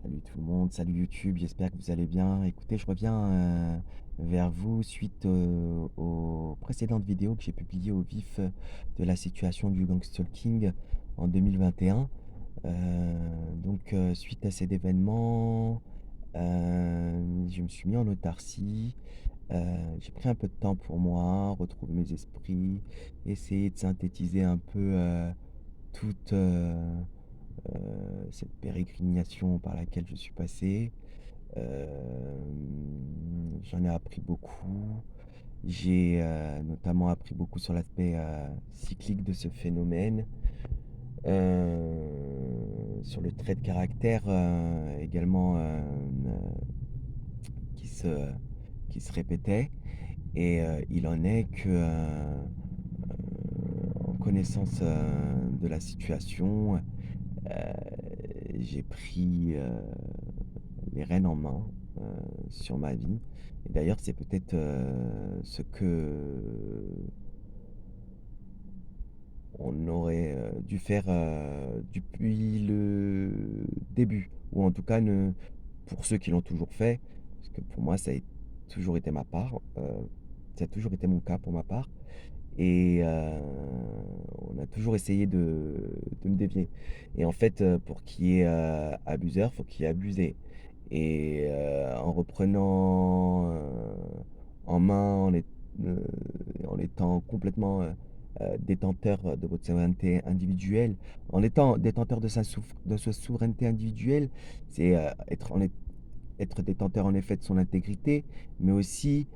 Salut tout le monde, salut YouTube, j'espère que vous allez bien. Écoutez, je reviens vers vous suite aux précédentes vidéos que j'ai publiées au vif de la situation du gangstalking en 2021. Suite à cet événement, je me suis mis en autarcie. J'ai pris un peu de temps pour moi, retrouver mes esprits, essayer de synthétiser un peu toute cette pérégrination par laquelle je suis passé. J'en ai appris beaucoup. J'ai notamment appris beaucoup sur l'aspect cyclique de ce phénomène, sur le trait de caractère également qui se, qui se répétait. Et il en est que, en connaissance de la situation, j'ai pris les rênes en main sur ma vie. Et d'ailleurs, c'est peut-être ce que on aurait dû faire depuis le début, ou en tout cas pour ceux qui l'ont toujours fait, parce que pour moi, toujours été ma part, ça a toujours été mon cas pour ma part, et on a toujours essayé de me dévier. Et en fait, pour qu'il y ait abuseur, faut qu'il y ait abusé. Et en reprenant en main, heu, en étant complètement détenteur de votre souveraineté individuelle, en étant détenteur de sa souveraineté individuelle, c'est être détenteur en effet de son intégrité, mais aussi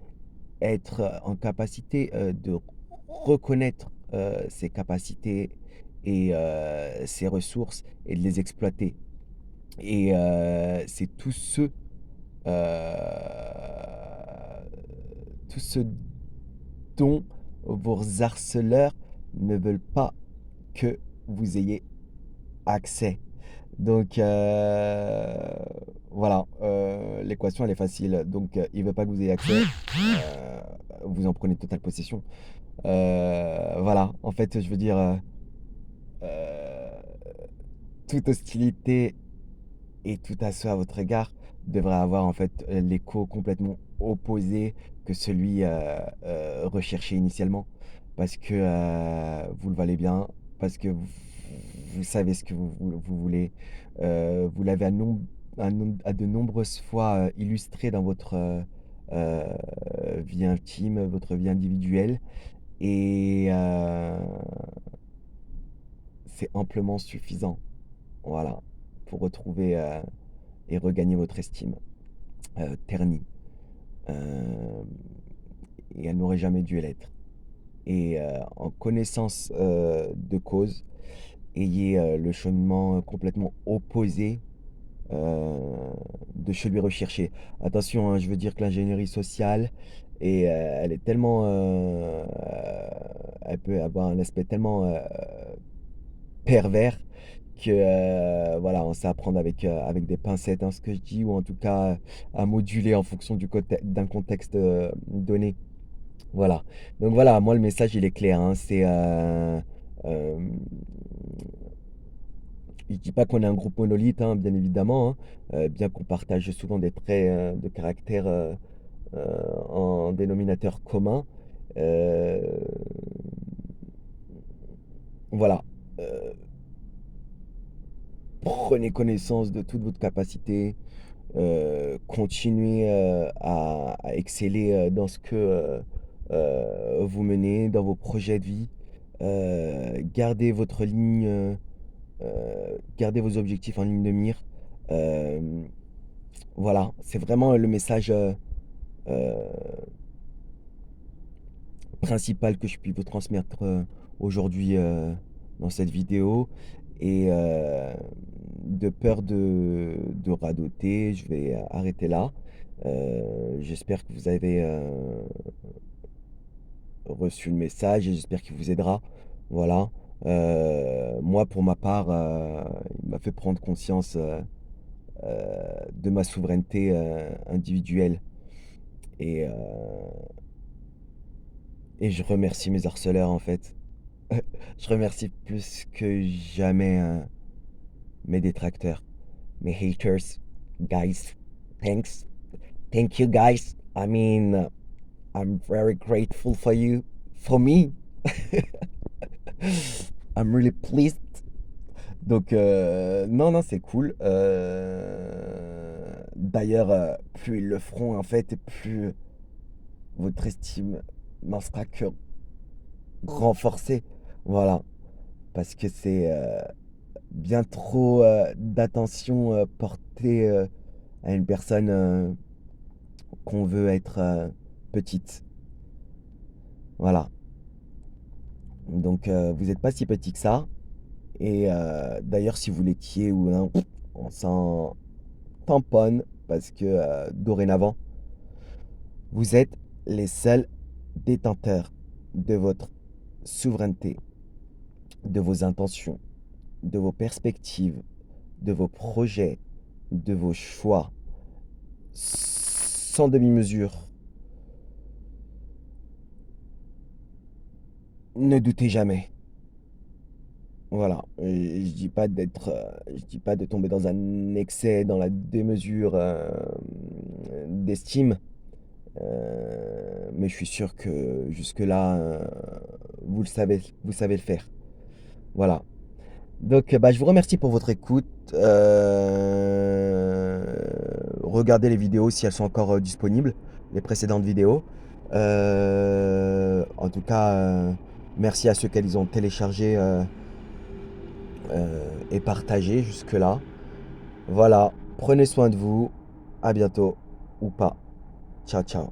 être en capacité de reconnaître ses capacités et ses ressources et de les exploiter. Et c'est tout ce dont vos harceleurs ne veulent pas que vous ayez accès. Donc voilà, l'équation elle est facile. Donc il veut pas que vous ayez accès, vous en prenez totale possession. Voilà, en fait, je veux dire, toute hostilité et tout assaut à votre égard devrait avoir en fait l'écho complètement opposé que celui recherché initialement. Parce que vous le valez bien, parce que vous savez ce que vous voulez. Vous l'avez à de nombreuses fois illustré dans votre vie intime, votre vie individuelle. Et c'est amplement suffisant, voilà, pour retrouver et regagner votre estime ternie. Euh, et elle n'aurait jamais dû l'être. Et en connaissance de cause, ayez le cheminement complètement opposé de celui recherché. Attention, hein, je veux dire que l'ingénierie sociale, et elle est tellement, elle peut avoir un aspect tellement pervers que voilà, on sait à prendre avec des pincettes, hein, ce que je dis, ou en tout cas à moduler en fonction d'un contexte donné. Voilà. Donc voilà, moi le message il est clair, hein, euh, je dis pas qu'on est un groupe monolithe, hein, bien évidemment, hein, bien qu'on partage souvent des traits de caractère en dénominateur commun. Euh, voilà. Euh, Prenez connaissance de toute votre capacité, continuez à exceller dans ce que vous menez, dans vos projets de vie. Gardez votre ligne, gardez vos objectifs en ligne de mire. Euh, voilà, c'est vraiment le message euh, principal que je puis vous transmettre aujourd'hui dans cette vidéo. Et de peur de radoter, je vais arrêter là. J'espère que vous avez reçu le message et j'espère qu'il vous aidera. Voilà. Moi, pour ma part, il m'a fait prendre conscience de ma souveraineté individuelle. Et, euh, et je remercie mes harceleurs, en fait. Je remercie plus que jamais mes détracteurs, mes haters. Guys, thanks. Thank you, guys. I mean, I'm very grateful for you. For me, I'm really pleased. Donc, non, non, c'est cool. D'ailleurs, plus ils le feront, en fait, plus votre estime n'en sera que renforcée. Voilà. Parce que c'est bien trop d'attention portée à une personne qu'on veut être petite. Voilà. Donc, vous n'êtes pas si petit que ça. Et d'ailleurs, si vous l'étiez ou non, on s'en tamponne parce que dorénavant, vous êtes les seuls détenteurs de votre souveraineté, de vos intentions, de vos perspectives, de vos projets, de vos choix, sans demi-mesure. Ne doutez jamais. Voilà. Et je dis pas de tomber dans un excès, dans la démesure d'estime. Mais je suis sûr que jusque-là, vous savez le faire. Voilà. Donc, bah, je vous remercie pour votre écoute. Regardez les vidéos si elles sont encore disponibles, les précédentes vidéos. En tout cas, merci à ceux qui les ont téléchargés et partagés jusque-là. Voilà. Prenez soin de vous. À bientôt. Ou pas. Ciao, ciao.